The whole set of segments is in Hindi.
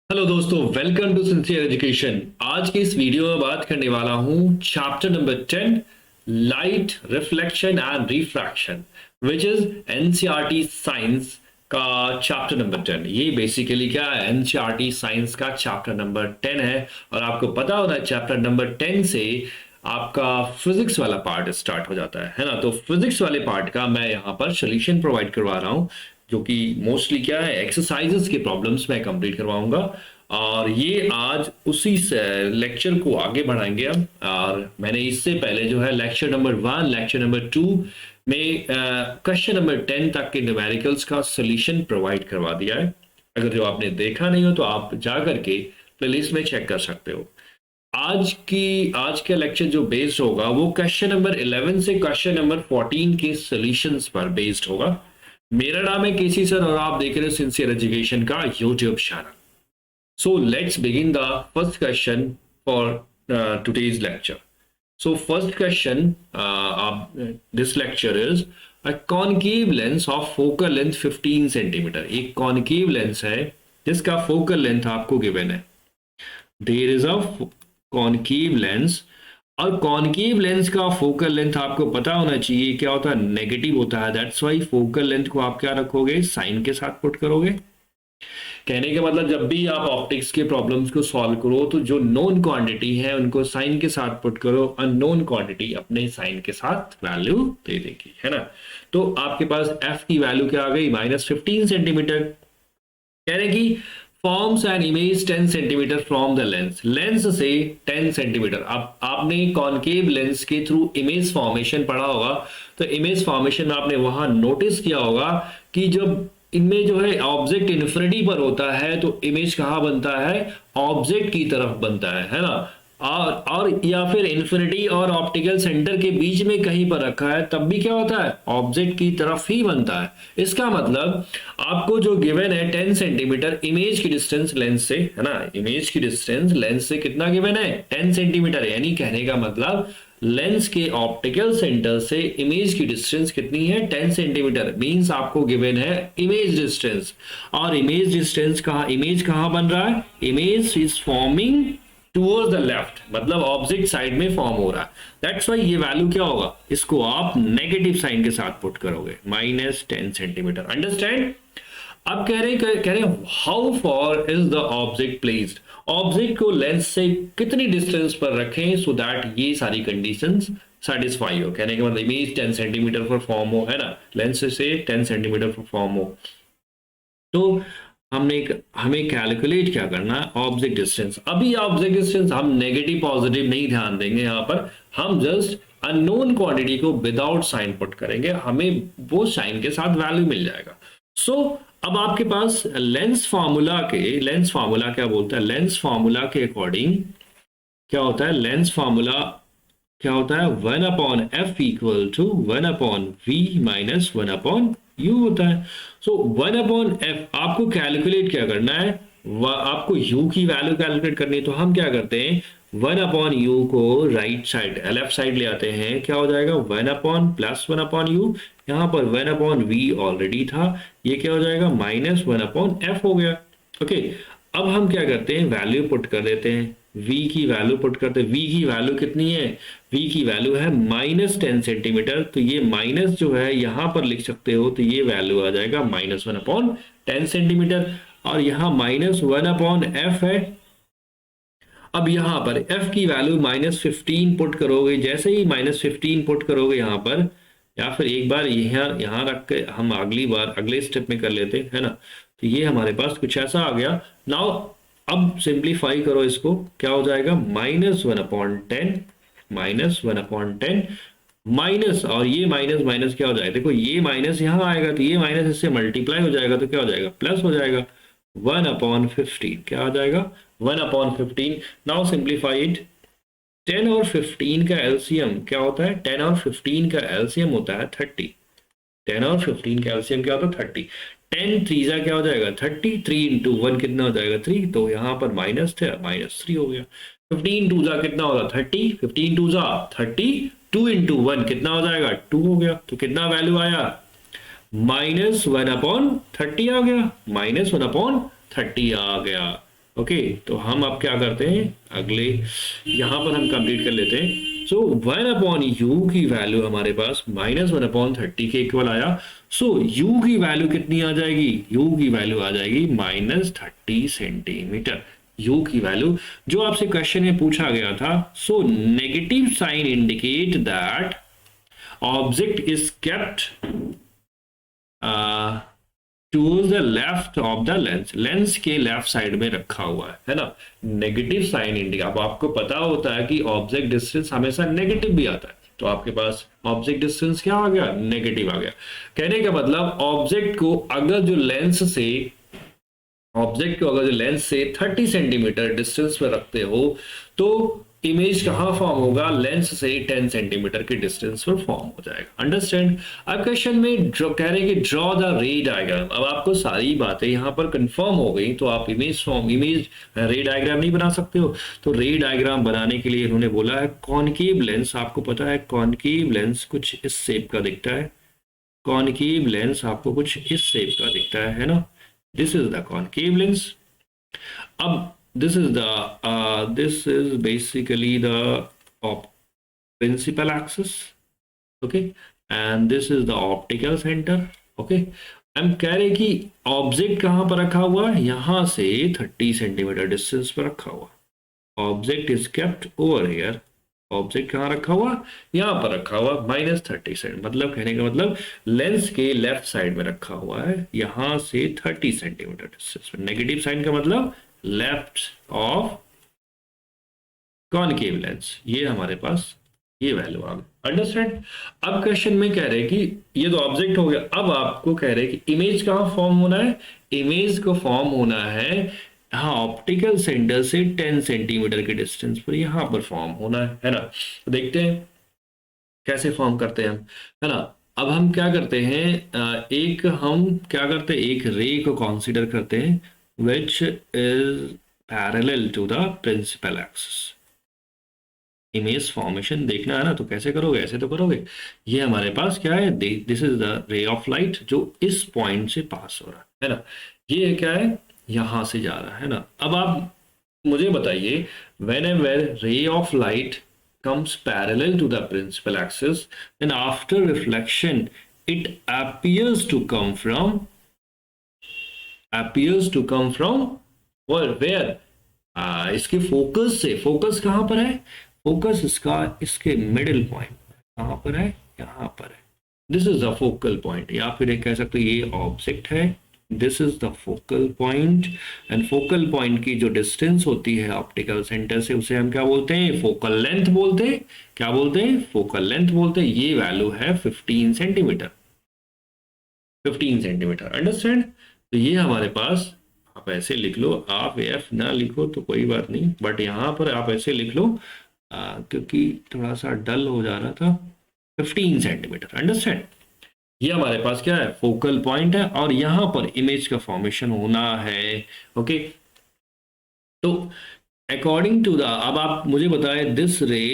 हेलो दोस्तों, वेलकम टू सिंसियर एजुकेशन। आज की इस वीडियो में बात करने वाला हूं chapter number 10 light reflection and refraction which is NCERT science का चैप्टर नंबर 10। ये बेसिकली क्या है, एनसीईआरटी साइंस का चैप्टर नंबर 10 है। और आपको पता होना चैप्टर नंबर 10 से आपका फिजिक्स वाला पार्ट स्टार्ट हो जाता है ना। तो फिजिक्स वाले पार्ट का मैं यहाँ पर सोल्यूशन प्रोवाइड करवा रहा हूँ, जो कि मोस्टली क्या है, एक्सरसाइजेस के प्रॉब्लम्स मैं कंप्लीट करवाऊंगा। और ये आज उसी लेक्चर को आगे बढ़ाएंगे हम। और मैंने इससे पहले जो है लेक्चर नंबर 1, लेक्चर नंबर 2 में क्वेश्चन नंबर 10 तक के न्यूमेरिकल्स का सोल्यूशन प्रोवाइड करवा दिया है। अगर जो आपने देखा नहीं हो तो आप जा करके प्लेलिस्ट में चेक कर सकते हो। आज का लेक्चर जो बेस्ड होगा वो क्वेश्चन नंबर 11 से क्वेश्चन नंबर 14 के सॉल्यूशंस पर बेस्ड होगा। मेरा नाम है केसी सर और आप देख रहे हो सिंसियर एजुकेशन का YouTube channel. So let's begin the first question for today's lecture. So first question this lecture is a concave lens of focal length 15 centimeter. एक concave lens है जिसका focal length आपको given है। There is a concave lens और कॉनकेव लेंस का फोकल लेंथ आपको पता होना चाहिए क्या होता है, नेगेटिव होता है। दैट्स वाई फोकल लेंथ को आप क्या रखोगे, साइन के साथ पुट करोगे। कहने का मतलब जब भी आप ऑप्टिक्स के प्रॉब्लम्स को सॉल्व करो तो जो नोन क्वांटिटी है उनको साइन के साथ पुट करो, अननोन क्वांटिटी अपने साइन के साथ वैल्यू दे देगी, है ना। तो आपके पास एफ की वैल्यू क्या आ गई, -15 सेंटीमीटर। कह रहे कि forms an image 10 centimetre from the lens, lens से 10 सेंटीमीटर। अब आपने कॉनकेव लेंस के थ्रू इमेज फॉर्मेशन पढ़ा होगा, तो इमेज फॉर्मेशन में आपने वहां नोटिस किया होगा कि जब इनमें जो है ऑब्जेक्ट इन्फिनिटी पर होता है तो इमेज कहाँ बनता है, ऑब्जेक्ट की तरफ बनता है ना। और या फिर इन्फिनिटी और ऑप्टिकल सेंटर के बीच में कहीं पर रखा है तब भी क्या होता है, ऑब्जेक्ट की तरफ ही बनता है। इसका मतलब आपको जो गिवन है 10 सेंटीमीटर इमेज की डिस्टेंस लेंस से, है ना। इमेज की डिस्टेंस लेंस से कितना गिवन है, 10 सेंटीमीटर। यानी कहने का मतलब लेंस के ऑप्टिकल सेंटर से इमेज की डिस्टेंस कितनी है, 10 सेंटीमीटर। मींस आपको गिवन है इमेज डिस्टेंस। और इमेज डिस्टेंस कहाँ, इमेज कहाँ बन रहा है, image is forming towards the left, मतलब ऑब्जेक्ट साइड में फॉर्म हो रहा है। दैट्स वाई ये वैल्यू क्या होगा, इसको आप नेगेटिव साइन के साथ पुट करोगे, -10 सेंटीमीटर। अंडरस्टैंड। अब कह रहे how for is the object placed, object को लेंस से कितनी डिस्टेंस पर रखें सो दैट ये सारी कंडीशंस सेटिस्फाई हो। कहने का मतलब इमेज 10 सेंटीमीटर पर फॉर्म हो, है ना, लेंस से 10 सेंटीमीटर पर फॉर्म हो। तो हमें कैलकुलेट क्या करना है, ऑब्जेक्ट डिस्टेंस। अभी ऑब्जेक्ट डिस्टेंस हम नेगेटिव पॉजिटिव नहीं ध्यान देंगे, यहाँ पर हम जस्ट अननोन क्वांटिटी को विदाउट साइन पुट करेंगे, हमें वो साइन के साथ वैल्यू मिल जाएगा। सो अब आपके पास लेंस फार्मूला क्या बोलता है, लेंस फार्मूला के अकॉर्डिंग क्या होता है, लेंस फार्मूला क्या होता है, 1/f equal to 1/v minus 1/u होता है। सो 1/f आपको कैलकुलेट क्या करना है, आपको u की वैल्यू कैलकुलेट करनी है। तो हम क्या करते हैं, 1/u को राइट साइड लेफ्ट साइड ले आते हैं, क्या हो जाएगा 1/+1/u। यहाँ पर 1/v ऑलरेडी था, ये क्या हो जाएगा -1/f हो गया। ओके, अब हम क्या करते हैं, वैल्यू पुट कर देते हैं, v की वैल्यू पुट करते हैं। v की वैल्यू कितनी है, v की वैल्यू है -10 सेंटीमीटर। तो ये माइनस जो है यहां पर लिख सकते हो, तो ये वैल्यू आ जाएगा -1/10 सेंटीमीटर। और यहाँ -1/f है। अब यहां पर f की वैल्यू -15 पुट करोगे, जैसे ही -15 पुट करोगे यहाँ पर, या फिर एक बार यहाँ रख के हम अगले स्टेप में कर लेते हैं, है ना। तो ये हमारे पास कुछ ऐसा आ गया। नाउ अब सिंप्लीफाई करो इसको, क्या हो जाएगा -1/10 माइनस, और ये माइनस माइनस क्या हो जाएगा, देखो ये माइनस यहाँ आएगा तो ये माइनस इससे मल्टीप्लाई हो जाएगा, तो क्या हो जाएगा, प्लस हो जाएगा। 1/15 क्या आ जाएगा, 1/15। Now simplify it. 10 और 15 का एलसीएम क्या होता है, 10 और 15 का एलसीएम होता है 30। 10 और 15 का एलसीएम क्या होता है 30। 10 3 क्या हो जाएगा 30, 3 इंटू 1 कितना हो जाएगा 3, तो यहाँ पर माइनस थे, -3 हो गया। 15 2 कितना होगा 30, 15 2 30, 2 इंटू 1 कितना हो जाएगा 2 हो गया। तो कितना वैल्यू आया, -1/30 आ गया, -1/30 आ गया। ओके, तो हम अब क्या करते हैं, अगले यहां पर हम कंप्लीट कर लेते हैं। सो 1/u की वैल्यू हमारे पास -1/30 के इक्वल आया। सो u की वैल्यू कितनी आ जाएगी, u की वैल्यू आ जाएगी -30 सेंटीमीटर। u की वैल्यू जो आपसे क्वेश्चन में पूछा गया था। So negative sign indicate that object is kept towards the left of the lens, lens के लेफ्ट साइड में रखा हुआ है ना। नेगेटिव साइन इंडिकेट, अब आपको पता होता है कि ऑब्जेक्ट डिस्टेंस हमेशा नेगेटिव भी आता है, तो आपके पास ऑब्जेक्ट डिस्टेंस क्या आ गया, नेगेटिव आ गया। कहने का मतलब ऑब्जेक्ट को अगर जो लेंस से 30 सेंटीमीटर डिस्टेंस पर रखते हो तो इमेज कहां फॉर्म होगा, लेंस से 10 सेंटीमीटर के डिस्टेंस पर फॉर्म हो जाएगा। अंडरस्टैंड। अब क्वेश्चन में कह रहे हैं कि ड्रॉ द रे डायग्राम। अब आपको सारी बातें यहां पर कंफर्म हो गई, तो आप इमेज रे डायग्राम नहीं बना सकते हो। तो रे डायग्राम बनाने के लिए इन्होंने बोला है कॉनकेव लेंस। आपको पता है कॉनकेव लेंस कुछ इस शेप का दिखता है, कॉनकेव लेंस आपको कुछ इस शेप का दिखता है ना। This is the concave lens. अब this is basically the principal axis, okay, and this is the optical center, okay। हम कह रहे कि ऑब्जेक्ट कहां पर रखा हुआ है, यहां से 30 सेंटीमीटर डिस्टेंस पर रखा हुआ। Object is kept over here, object कहां रखा हुआ, यहां पर रखा हुआ -30 सेंटीमीटर, मतलब कहने का मतलब लेंस के लेफ्ट साइड में रखा हुआ है, यहां से 30 सेंटीमीटर डिस्टेंस पर। नेगेटिव साइन का मतलब लेफ्ट ऑफ कॉनकेव लेंस, ये हमारे पास ये वैल्यू आ गई। अंडरस्टैंड। अब क्वेश्चन में कह रहे हैं कि ये तो ऑब्जेक्ट हो गया, अब आपको कह रहे हैं कि इमेज कहां फॉर्म होना है, इमेज को फॉर्म होना है हाँ ऑप्टिकल सेंटर से 10 सेंटीमीटर के डिस्टेंस पर, यहां पर फॉर्म होना है ना। तो देखते हैं कैसे फॉर्म करते हैं हम, है ना। अब हम क्या करते हैं, हम क्या करते हैं, एक रे को कंसीडर करते हैं which is parallel to the principal axis। Image formation देखना है ना, तो कैसे करोगे, ऐसे तो करोगे। ये हमारे पास क्या है, this is the ray of light जो इस पॉइंट से पास हो रहा है ना। ये क्या है, यहां से जा रहा है ना। अब आप मुझे बताइए, whenever ray of light comes parallel to the principal axis, then after reflection it appears to come from where इसके फोकस से, फोकस कहां पर है, फोकस इसका इसके मिडिल पॉइंट कहां पर है, यहां पर है। This is the focal point, या फिर एक कह सकते हो ये ऑब्जेक्ट है, this is the focal point. And focal point की जो डिस्टेंस होती है ऑप्टिकल सेंटर से, उसे हम क्या बोलते हैं, फोकल लेंथ बोलते हैं। क्या बोलते हैं, फोकल लेंथ बोलते हैं। ये वैल्यू है 15 सेंटीमीटर, 15 सेंटीमीटर। अंडरस्टैंड। तो ये हमारे पास, आप ऐसे लिख लो, आप एफ ना लिखो तो कोई बात नहीं, बट यहां पर आप ऐसे लिख लो क्योंकि थोड़ा सा डल हो जा रहा था। 15 सेंटीमीटर। अंडरस्टैंड। ये हमारे पास क्या है, फोकल पॉइंट है, और यहां पर इमेज का फॉर्मेशन होना है। ओके, तो अकॉर्डिंग टू द, अब आप मुझे बताएं दिस रे,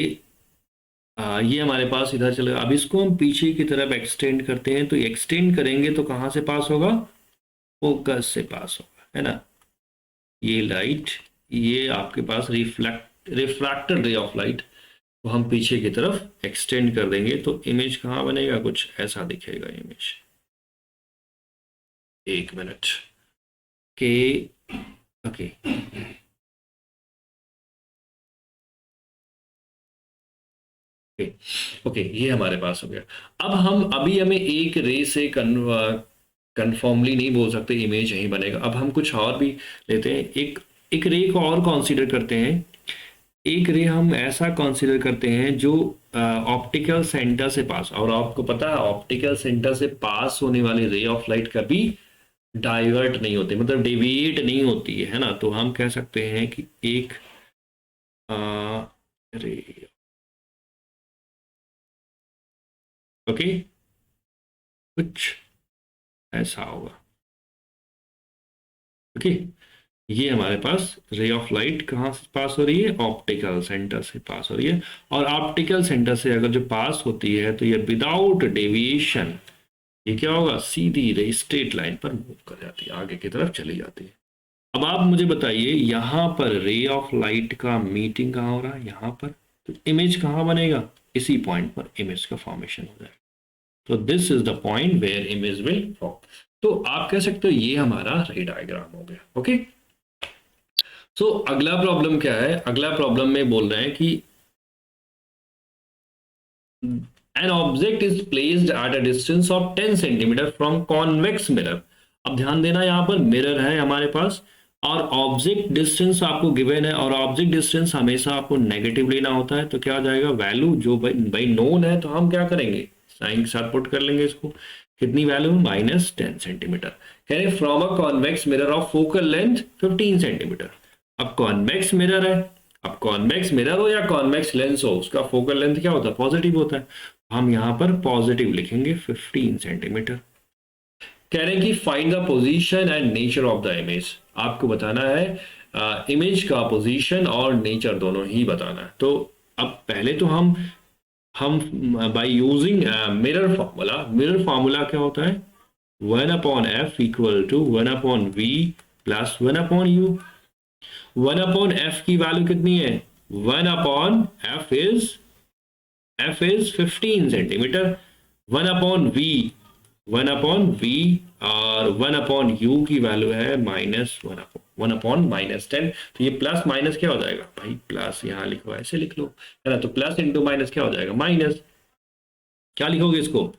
ये हमारे पास इधर चलेगा। अब इसको हम पीछे की तरफ एक्सटेंड करते हैं, तो एक्सटेंड करेंगे तो कहां से पास होगा, फोकस से पास होगा, है ना। ये लाइट, ये आपके पास रिफ्रैक्टेड रे ऑफ लाइट को हम पीछे की तरफ एक्सटेंड कर देंगे, तो इमेज कहां बनेगा, कुछ ऐसा दिखेगा इमेज। एक मिनट के, ओके ओके, ये हमारे पास हो गया। अब हम हमें एक रे से कन्फर्मली नहीं बोल सकते इमेज यही बनेगा। अब हम कुछ और भी लेते हैं, एक रे को और कंसीडर करते हैं। एक रे हम ऐसा कंसीडर करते हैं जो ऑप्टिकल सेंटर से पास, और आपको पता है ऑप्टिकल सेंटर से पास होने वाली रे ऑफ लाइट कभी डाइवर्ट नहीं होती, मतलब डेविएट नहीं होती है ना। तो हम कह सकते हैं कि एक रे, ओके, कुछ ऐसा होगा। ओके, ये हमारे पास रे ऑफ लाइट कहाँ से पास हो रही है, ऑप्टिकल सेंटर से पास हो रही है। और ऑप्टिकल सेंटर से अगर जो पास होती है तो ये विदाउट डेविएशन, ये क्या होगा, सीधी रे स्ट्रेट लाइन पर मूव कर जाती है, आगे की तरफ चली जाती है। अब आप मुझे बताइए यहाँ पर रे ऑफ लाइट का मीटिंग कहाँ हो रहा है, यहाँ पर, तो इमेज कहाँ बनेगा, इसी पॉइंट पर इमेज का फॉर्मेशन हो जाएगा। तो this is the point where image will form. तो आप कह सकते हो ये हमारा रे डायग्राम हो गया। ओके, सो अगला प्रॉब्लम क्या है, अगला प्रॉब्लम में बोल रहे हैं कि an object is placed at a distance of 10 cm from convex mirror। अब ध्यान देना, यहां पर मिरर है हमारे पास और ऑब्जेक्ट डिस्टेंस आपको गिवन है, और ऑब्जेक्ट डिस्टेंस हमेशा आपको नेगेटिव लेना होता है। तो क्या हो जाएगा, वैल्यू जो भाई नोन है, तो हम क्या करेंगे, साइन के साथ पुट कर लेंगे इसको। कितनी वैल्यू, -10 सेंटीमीटर। कह रहे from a convex mirror of focal length 15 centimetre. अब कॉन्वेक्स मिरर है, अब कॉन्वेक्स मिरर हो या कॉन्वेक्स लेंस हो, उसका फोकल लेंथ क्या होता है, पॉजिटिव होता है। हम यहां पर पॉजिटिव लिखेंगे 15 सेंटीमीटर। कह रहे हैं कि find the position and nature of the image. आपको बताना है इमेज का पोजीशन और नेचर दोनों ही बताना है। तो अब पहले तो हम बाय यूजिंग मिरर फार्मूला क्या होता है, 1/f equal to 1/v plus 1/u। 1/f की वैल्यू कितनी है, 1/f इज 15 सेंटीमीटर। 1/v और 1/u की वैल्यू है -1/10। तो ये प्लस माइनस क्या हो जाएगा भाई, प्लस यहाँ लिखो, ऐसे लिख लो, है ना। तो प्लस इंटू माइनस क्या हो जाएगा, माइनस। क्या लिखोगे इसको,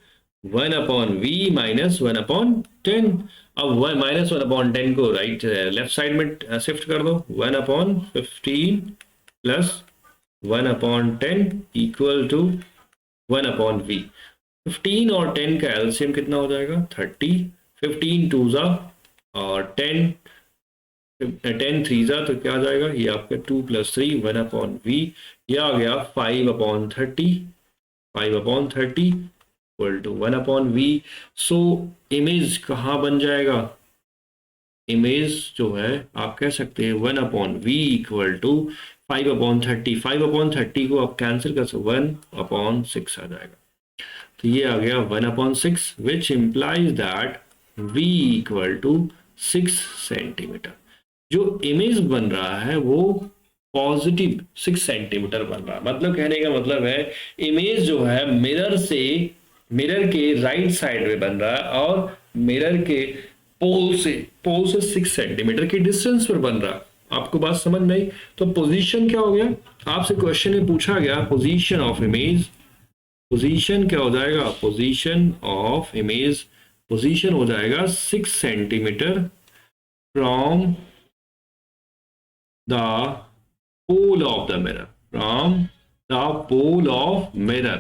1/v माइनस 1/10। अब -1/10 को राइट लेफ्ट साइड में शिफ्ट कर दो, 1/15 प्लस 1/10 इक्वल टू 1/v। 15 और 10 का एलसीएम कितना हो जाएगा, 30। 15 टू जा और 10 3 जा, तो क्या आ जाएगा, ये आपका 2 + 3 1/v। ये आ गया 5/30 equal to 1/v। So image कहाँ बन जाएगा, इमेज जो है आप कह सकते हैं 1/v इक्वल टू 5/30। 5/30 को आप कैंसिल कर सकते, 1/6 आ जाएगा। तो ये आ गया 1/6 which implies that v equal to 6 centimetre. जो इमेज बन रहा है वो पॉजिटिव 6 सेंटीमीटर बन रहा है। मतलब कहने का मतलब है इमेज जो है मिरर के राइट साइड में बन रहा है और मिरर के पोल से 6 सेंटीमीटर के डिस्टेंस पर बन रहा है। आपको बात समझ में आई। तो पोजीशन क्या हो गया, आपसे क्वेश्चन में पूछा गया पोजीशन ऑफ इमेज। पोजीशन क्या हो जाएगा, पोजीशन ऑफ इमेज, पोजीशन हो जाएगा 6 centimetre from the pole of the mirror, from the pole of mirror,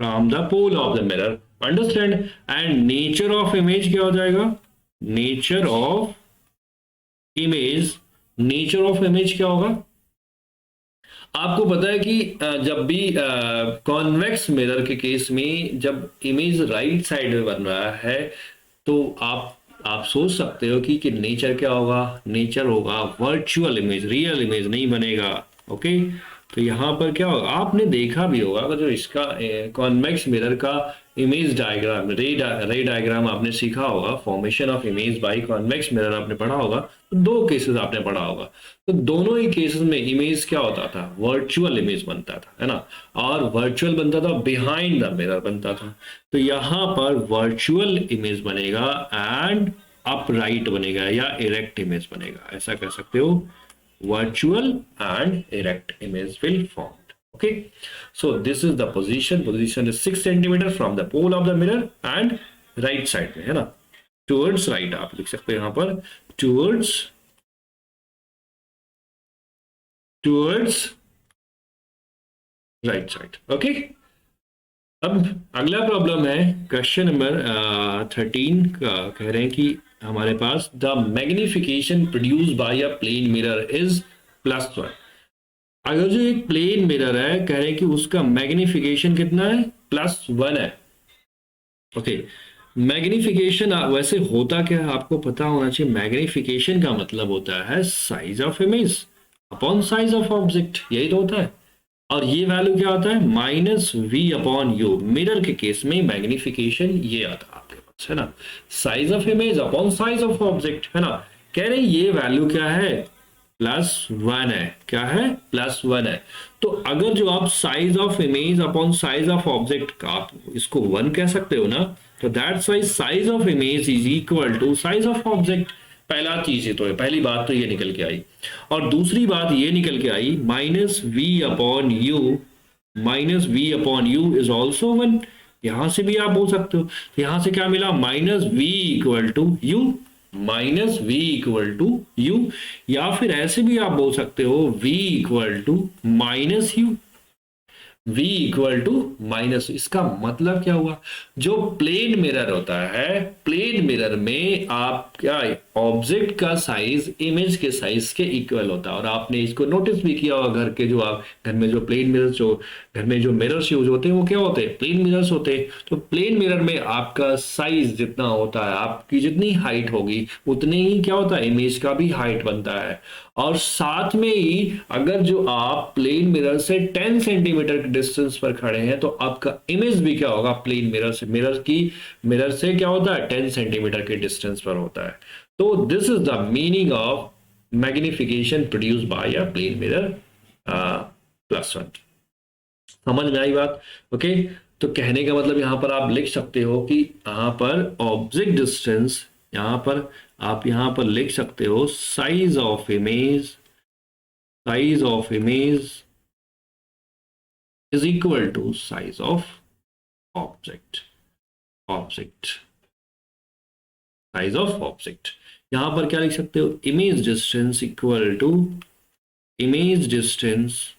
from the pole of the mirror. Understand. And nature of image क्या हो जाएगा, nature of image, nature of image क्या होगा। आपको पता है कि जब भी कॉन्वेक्स मिरर के केस में जब इमेज राइट साइड में बन रहा है तो आप सोच सकते हो कि नेचर क्या होगा, नेचर होगा वर्चुअल इमेज, रियल इमेज नहीं बनेगा। ओके, तो यहाँ पर क्या होगा, आपने देखा भी होगा जो इसका कॉन्वेक्स मिरर का इमेज डायग्राम, रे डायग्राम आपने सीखा होगा, formation of image by convex mirror आपने पढ़ा होगा। तो 2 केसेस आपने पढ़ा होगा, तो दोनों ही केसेस में इमेज क्या होता था, वर्चुअल इमेज बनता था, है ना। और वर्चुअल बनता था, बिहाइंड द मिरर बनता था। तो यहाँ पर वर्चुअल इमेज बनेगा एंड अपराइट बनेगा या इरेक्ट इमेज बनेगा, ऐसा कह सकते हो। Virtual and erect image will formed. Okay, so this is the position. Position is 6 centimeter from the pole of the mirror and right side में, है ना, towards right आप लिख सकते हैं यहाँ पर, towards right side. Okay, अब अगला प्रॉब्लम है क्वेश्चन नंबर 13 का। कह रहे हैं कि हमारे पास the magnification produce by a plane mirror is +1। अगर जो एक प्लेन मिरर है, कह रहे हैं कि उसका मैग्निफिकेशन कितना है, +1 है। ओके, मैग्निफिकेशन वैसे होता क्या है आपको पता होना चाहिए। मैग्निफिकेशन का मतलब होता है size of image upon size of object, यही तो होता है। और ये वैल्यू क्या होता है, -v/u। मिरर के केस में मैग्निफिकेशन ये आता है आपके पास, है ना, size of image upon size of object, है ना। कह रहे ये वैल्यू क्या है, +1 है। क्या है, +1 है। तो अगर जो आप size of image upon size of object का आप इसको 1 कह सकते हो ना, तो that's why size of image is equal to size of object. पहला चीज तो है, पहली बात तो ये निकल के आई। और दूसरी बात ये निकल के आई -v/u इज ऑल्सो 1। यहां से भी आप बोल सकते हो, तो यहां से क्या मिला, -v = u, या फिर ऐसे भी आप बोल सकते हो v = -u। इसका मतलब क्या हुआ, जो प्लेन मिरर होता है, प्लेन मिरर में आप क्या, ऑब्जेक्ट का साइज इमेज के साइज के इक्वल होता है। और आपने इसको नोटिस भी किया होगा, घर के जो आप घर में जो प्लेन मिरर्स, जो घर में जो मिरर्स यूज होते हैं वो क्या होते हैं, प्लेन मिरर्स होते हैं। तो प्लेन मिरर में आपका साइज जितना होता है, आपकी जितनी हाइट होगी उतने ही क्या होता है, इमेज का भी हाइट बनता है। और साथ में ही अगर जो आप प्लेन मिरर से 10 सेंटीमीटर के डिस्टेंस पर खड़े हैं तो आपका इमेज भी क्या होगा, प्लेन मिरर से, मिरर से क्या होता है, 10 सेंटीमीटर के डिस्टेंस पर होता है। तो this is the meaning of magnification produce by a plane mirror +1। समझ में आई बात? ओके, तो कहने का मतलब यहां पर आप लिख सकते हो कि यहां पर ऑब्जेक्ट डिस्टेंस, यहां पर आप यहां पर लिख सकते हो size of image is equal to size of object. Size of object यहां पर क्या लिख सकते हो, image distance equal to image distance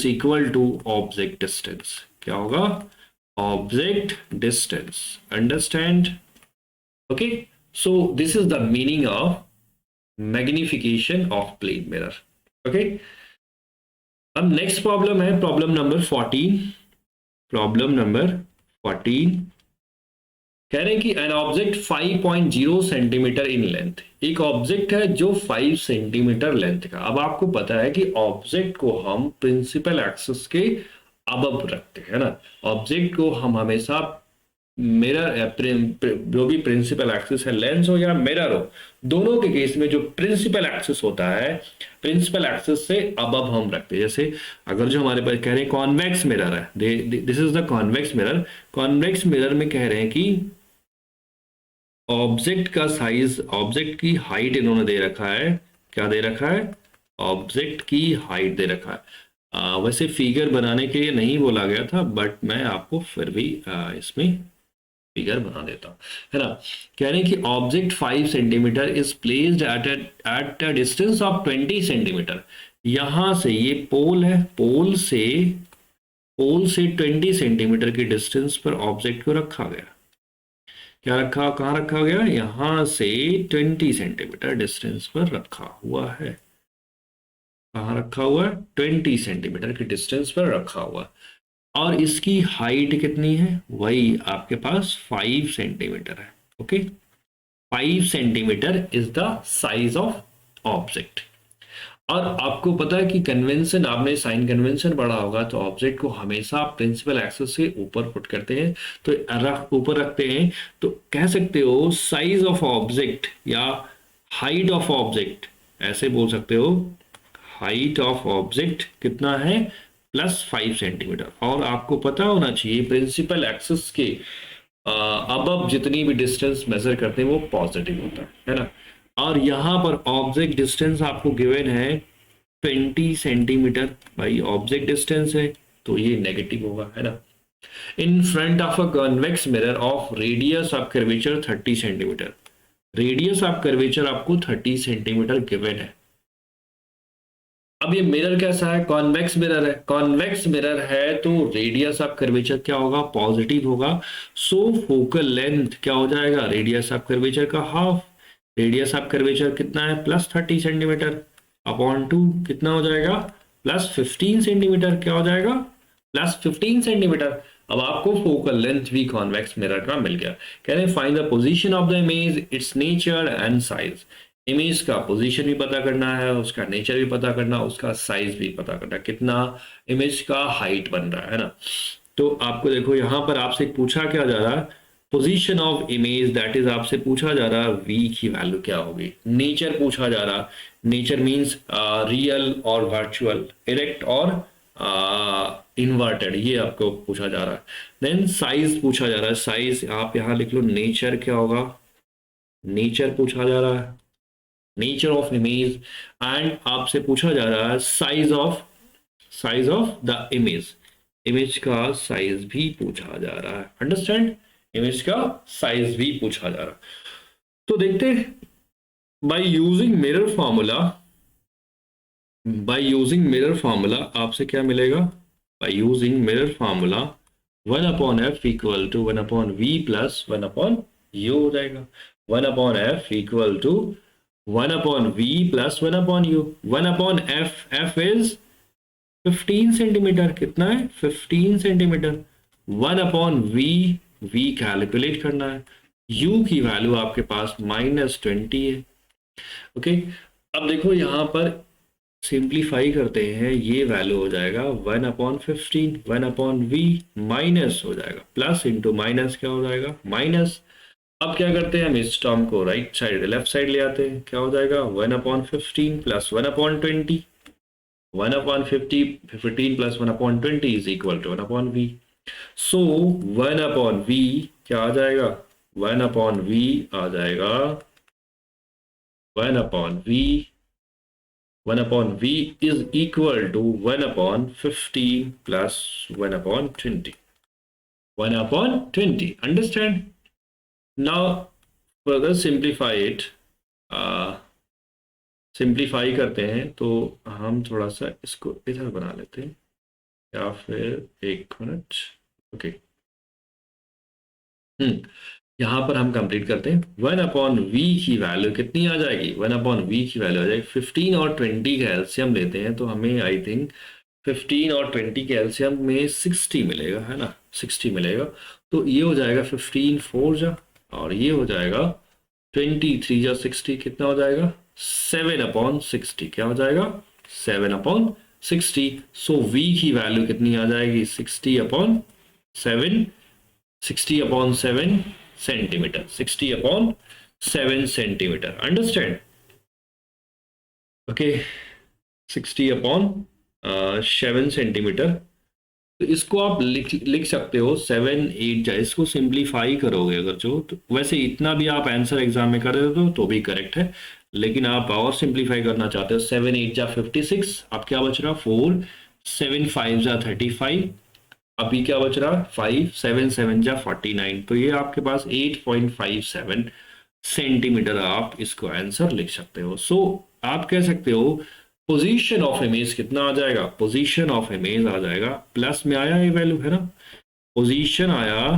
equal to object distance. क्या होगा, object distance. Understand? Okay, so this is the meaning of magnification of plane mirror. Okay, अब नेक्स्ट प्रॉब्लम है प्रॉब्लम नंबर 14। कह रहे हैं कि an object 5.0 centimetre in length, एक ऑब्जेक्ट है जो 5 सेंटीमीटर लेंथ का। अब आपको पता है कि ऑब्जेक्ट को हम प्रिंसिपल एक्सिस के अबव रखते हैं ना, ऑब्जेक्ट को हम हमेशा मिरर, जो भी प्रिंसिपल एक्सिस है, लेंस हो या मिरर हो, दोनों के केस में जो प्रिंसिपल एक्सिस होता है, प्रिंसिपल एक्सिस से अबव हम रखते हैं। जैसे अगर जो हमारे पास कह रहे हैं कॉन्वेक्स मिरर है, this is the convex mirror. Convex mirror में कह रहे हैं कि ऑब्जेक्ट का साइज, ऑब्जेक्ट की हाइट इन्होंने दे रखा है। क्या दे रखा है, ऑब्जेक्ट की हाइट दे रखा है। वैसे फिगर बनाने के लिए नहीं बोला गया था, बट मैं आपको फिर भी इसमें फिगर बना देता हूं, है ना। कह रहे हैं कि object 5 centimetre is placed at a distance of 20 centimetre. यहां से ये पोल है, पोल से 20 सेंटीमीटर की डिस्टेंस पर ऑब्जेक्ट को रखा गया। क्या रखा, कहां रखा गया, यहां से 20 सेंटीमीटर डिस्टेंस पर रखा हुआ है। कहां रखा हुआ है, 20 सेंटीमीटर की डिस्टेंस पर रखा हुआ। और इसकी हाइट कितनी है, वही आपके पास 5 सेंटीमीटर है। Okay, 5 centimetre is the size of object. और आपको पता है कि कन्वेंशन, आपने साइन कन्वेंशन पढ़ा होगा, तो ऑब्जेक्ट को हमेशा प्रिंसिपल एक्सिस से ऊपर पुट करते हैं, तो ऊपर रखते हैं। तो कह सकते हो साइज ऑफ ऑब्जेक्ट या हाइट ऑफ ऑब्जेक्ट, ऐसे बोल सकते हो, हाइट ऑफ ऑब्जेक्ट कितना है, +5 सेंटीमीटर। और आपको पता होना चाहिए प्रिंसिपल एक्सिस के अब जितनी भी डिस्टेंस मेजर करते हैं वो पॉजिटिव होता है ना। और यहां पर ऑब्जेक्ट डिस्टेंस आपको गिवन है 20 सेंटीमीटर, भाई ऑब्जेक्ट डिस्टेंस है तो ये नेगेटिव होगा, है ना। In front of a convex mirror of radius of curvature 30 centimetre, radius of curvature आपको 30 सेंटीमीटर गिवन है। अब ये मिरर कैसा है, कॉन्वेक्स मिरर है। कॉन्वेक्स मिरर है तो रेडियस ऑफ कर्वेचर क्या होगा, पॉजिटिव होगा। सो फोकल लेंथ क्या हो जाएगा, रेडियस ऑफ कर्वेचर का हाफ। रेडियस ऑफ कर्वेचर कितना है, +30 सेंटीमीटर अपॉन 2 कितना हो जाएगा, +15 सेंटीमीटर। क्या हो जाएगा, +15 सेंटीमीटर। अब आपको फोकल लेंथ भी कॉन्वेक्स मिरर का मिल गया। कह रहे हैं find the position of the image, it's nature and size. Image का पोजीशन भी पता करना है, उसका नेचर भी पता करना, उसका साइज भी पता करना, कितना इमेज का हाइट बन रहा है ना। तो आपको देखो यहां पर आपसे पूछा क्या जा रहा है, position of image that is आपसे पूछा जा रहा v की वैल्यू क्या होगी। नेचर पूछा जा रहा, नेचर मींस रियल और वर्चुअल, इरेक्ट और इन्वर्टेड, ये आपको पूछा जा रहा है। देन साइज पूछा जा रहा है, साइज आप यहां लिख लो, नेचर क्या होगा, नेचर पूछा जा रहा है, नेचर ऑफ इमेज। एंड आपसे पूछा जा रहा है size of the image, image का साइज भी पूछा जा रहा है। अंडरस्टैंड, इमेज का साइज भी पूछा जा रहा है। तो देखते हैं, बाय यूजिंग मिरर फार्मूला आपसे क्या मिलेगा, by using mirror formula 1/f equal to 1/v plus 1/u हो जाएगा। 1/f equal to 1/v plus 1/u। 1/f, f is 15 centimetre, कितना है 15 सेंटीमीटर। 1/v, v कैलकुलेट करना है, u की वैल्यू आपके पास -20 है। ओके, अब देखो यहां पर सिंप्लीफाई करते हैं, ये वैल्यू हो जाएगा 1/15, 1/v माइनस हो जाएगा, प्लस इंटू माइनस क्या हो जाएगा माइनस। अब क्या करते हैं, हम इस टर्म को राइट साइड लेफ्ट साइड ले आते हैं, क्या हो जाएगा 1/15 plus 1/20, 1/50, 15 plus 1/20 is equal to 1/v। So 1/v क्या आ जाएगा, 1/v आ जाएगा 1/v is equal to 1/15 plus 1/20, 1/20। Understand? Now further simplify it, simplify करते हैं तो हम थोड़ा सा इसको इधर बना लेते हैं, या फिर एक मिनट। ओके, यहाँ पर हम कंप्लीट करते हैं। 1/v की वैल्यू कितनी आ जाएगी, 1/v की वैल्यू आ जाएगी 15 और 20 का एलसीएम लेते हैं तो हमें आई थिंक 15 और 20 के एलसीएम में 60 मिलेगा, है ना, 60 मिलेगा। तो ये हो जाएगा 15 4 जा, और ये हो जाएगा 23 जा 60, कितना हो जाएगा 7/60, क्या हो जाएगा 7/60। सो v की वैल्यू कितनी आ जाएगी 60/7, 60/7 centimetre, 60/7 centimetre. Understand? Okay, 60/7 centimetre. तो इसको आप लिख सकते हो 7 8 जा, इसको सिंप्लीफाई करोगे अगर जो, तो वैसे इतना भी आप आंसर एग्जाम में कर रहे हो तो भी करेक्ट है, लेकिन आप और सिंप्लीफाई करना चाहते हो 7 8 जा 56, अब क्या बच रहा 4, 7 5 जा 35, अभी क्या बच रहा 5, 7 7 जा 49। तो ये आपके पास 8.57 सेंटीमीटर आप इसको आंसर लिख सकते हो। सो आप कह सकते हो पोजीशन ऑफ इमेज कितना आ जाएगा, पोजीशन ऑफ इमेज आ जाएगा, प्लस में आया ये वैल्यू है ना, पोजीशन आया,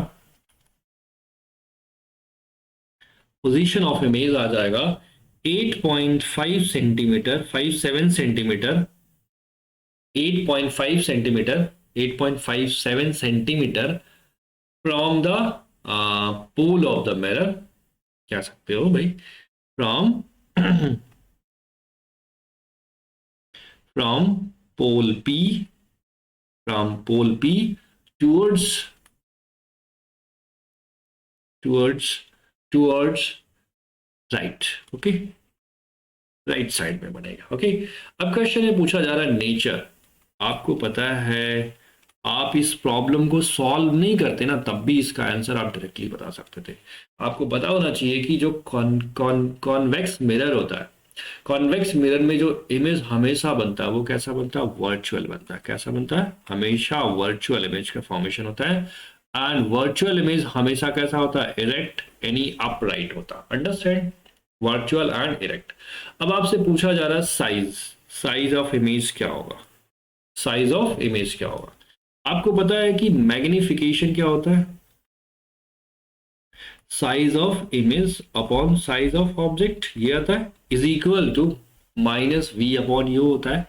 पोजीशन ऑफ इमेज आ जाएगा 8.5 centimetre, 57 centimetre, 8.5 centimetre, 8.57 centimetre from the pole of the mirror, क्या सकते हो भाई, from pole P, from pole P towards right. Okay, right side में बनेगा। ओके, अब क्वेश्चन ये पूछा जा रहा है नेचर। आपको पता है आप इस प्रॉब्लम को सॉल्व नहीं करते ना, तब भी इसका आंसर आप डायरेक्टली बता सकते थे। आपको पता होना चाहिए कि जो कॉन्वेक्स मिरर होता है, कॉन्वेक्स मिरर में जो इमेज हमेशा बनता है वो कैसा बनता है, वर्चुअल बनता है। कैसा बनता है, हमेशा वर्चुअल इमेज का फॉर्मेशन होता है। एंड वर्चुअल इमेज हमेशा कैसा होता है, इरेक्ट यानी अपराइट होता है। Understand, virtual and erect. अब आपसे पूछा जा रहा है साइज ऑफ इमेज क्या होगा, साइज ऑफ इमेज क्या होगा। आपको पता है कि मैग्निफिकेशन क्या होता है, size of image upon size of object, ये आता है, इज इक्वल टू -v/u होता है,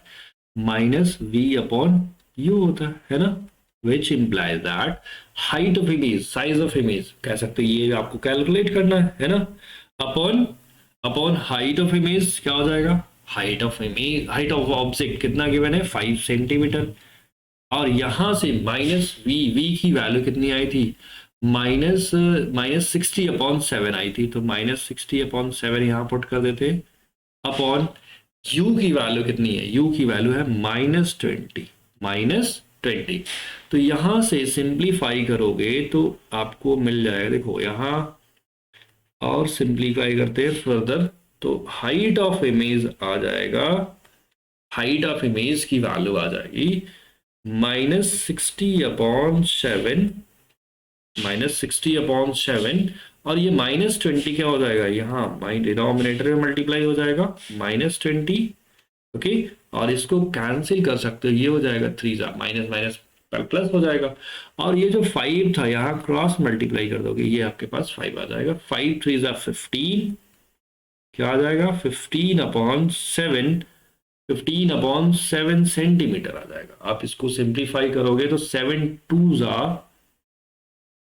-v/u होता है ना, which implies that height of image, size of image कह सकते हैं, ये आपको कैलकुलेट करना है ना, अपॉन हाइट ऑफ इमेज क्या हो जाएगा, height of image, height of object कितना गिवन है 5 सेंटीमीटर, और यहां से -v की वैल्यू कितनी आई थी -60/7 आई थी, तो -60/7 यहाँ पुट कर देते, अपॉन u की वैल्यू कितनी है, u की वैल्यू है -20। तो यहां से सिंप्लीफाई करोगे तो आपको मिल जाएगा, देखो यहां, और सिंप्लीफाई करते हैं फर्दर, तो हाइट ऑफ इमेज आ जाएगा, हाइट ऑफ इमेज की वैल्यू आ जाएगी -60/7, -60/7, और ये -20 क्या हो जाएगा, यहाँ डिनोमिनेटर में मल्टीप्लाई हो जाएगा -20। ओके, और इसको कैंसिल कर सकते हो, ये हो जाएगा 3 माइनस माइनस प्लस हो जाएगा, और ये जो 5 था यहाँ क्रॉस मल्टीप्लाई कर दोगे, ये आपके पास 5 आ जाएगा, 5 3 15, क्या आ जाएगा 15/7 सेंटीमीटर आ जाएगा। आप इसको सिंप्लीफाई करोगे तो 7 2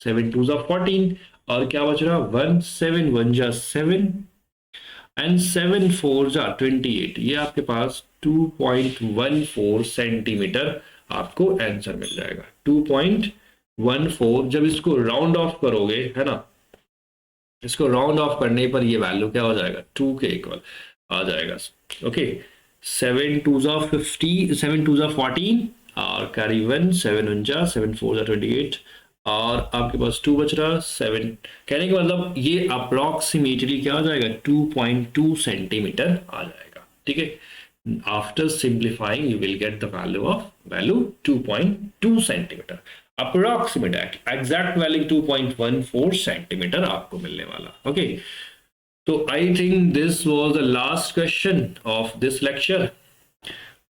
14, और क्या बच रहा 1 7 1 7 एंड 7 4 28, ये आपके पास 2.14 सेंटीमीटर आपको आंसर मिल जाएगा। 2.14, जब इसको राउंड ऑफ करोगे, है ना, इसको राउंड ऑफ करने पर ये वैल्यू क्या हो जाएगा, 2 के इक्वल आ जाएगा। ओके, 7 2 50, 7 2 14, और कैरी 1, 7 1 7 4 28, और आपके पास 2 बच रहा 7। कहने का मतलब ये अप्रोक्सीमेटली क्या आ जाएगा, 2.2 सेंटीमीटर आ जाएगा। ठीक है, after simplifying you will get the value 2.2 centimetre, approximate, exact value 2.14 centimetre आपको मिलने वाला। ओके, तो I think this was the last question of this lecture,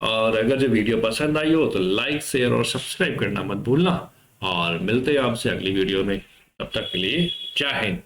और अगर जो वीडियो पसंद आई हो तो लाइक शेयर और सब्सक्राइब करना मत भूलना, और मिलते हैं आपसे अगली वीडियो में, तब तक के लिए जय हिंद।